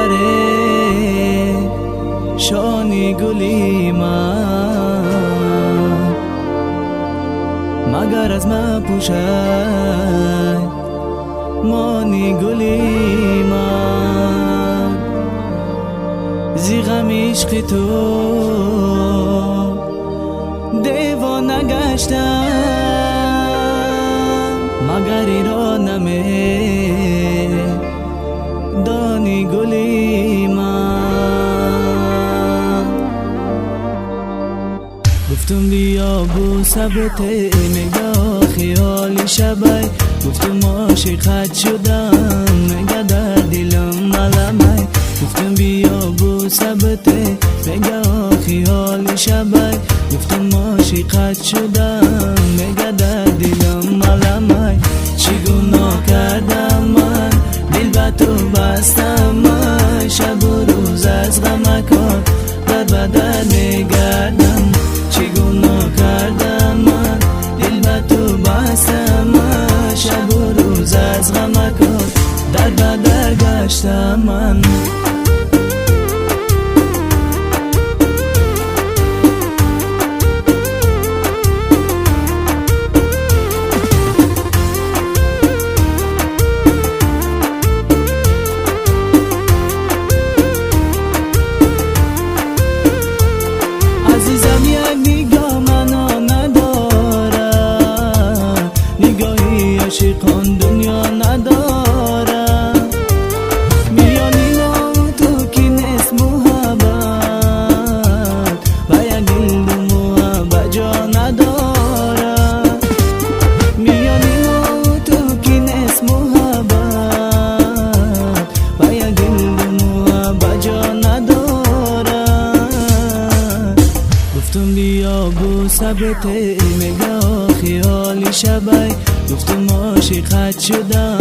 ببره شانی گلی من، مگر از من پوشد مانی گلی من. زی غم عشق تو دیوانه گشتم، مگر ایرانمه دانی گلی من. گفتم بیا بو ثبته نگاه خیالی شبای، گفتم عاشقت شدم نگه در دلم ملمه. گفتم بیا بو ثبته نگاه خیالی شبای، گفتم عاشقت شدم نگه در دلم ملمه. چی گناه کردم من دل به تو بستم من، شب و روز از غمکات در بدر میگردم. چی گناه کردم من دل به تو بستم من، شب و روز از غمکات در بدر گشتم من. عاشقان دنیا نداره، میانی ما تو کی نیست محبت و یک دل محبت جا نداره. میانی ما تو کی نیست محبت و یک دل محبت جا نداره. گفتم بیا بو ثبته نگاه خیالی شبای، گفتم عاشقت شدم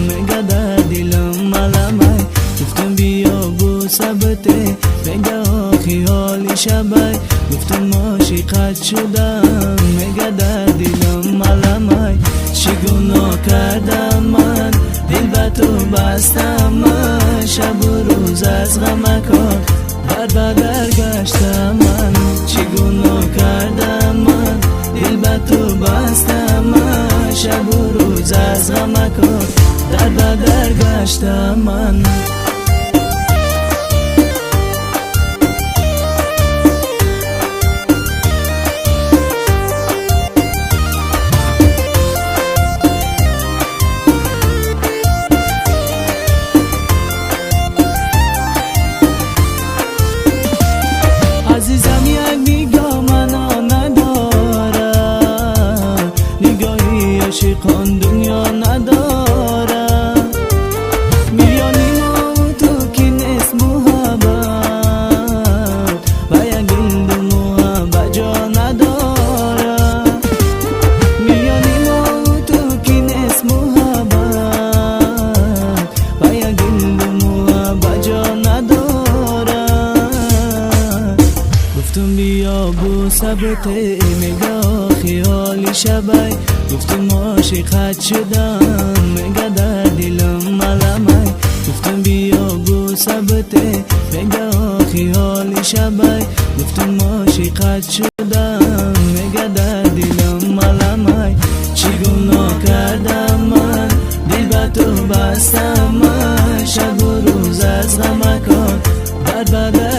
نگه در دلم ملمه. گفتم بیا بو ثبته نگاه خیالی شبای، گفتم عاشقت شدم نگه در دلم ملمه. چی گناه کردم من دل به تو بستم من، شب و روز از غمکات در بدر گشتم من. چی گناه کردم من دل به تو بستم من، شب و روز از غمکات در بدر گشتم من. عزیزم یک نگاه منو نداره، نگاهی عاشقان دنیا نداره. میانی ما تو کی نیست محبت و یک دل محبت جا نداره. میانی ما تو کی نیست محبت و یک دل محبت جا نداره. گفتم بیا بو ثبته نگاه خیالی شبای، گفتم عاشقت شدم نگه در دلم ملمه. گفتم بیا بو ثبته نگاه خیالی شبای، گفتم عاشقت شدم نگه در دلم ملمه. چی گناه کردم من دل به تو بستم من، شب و روز از غمکات در بدر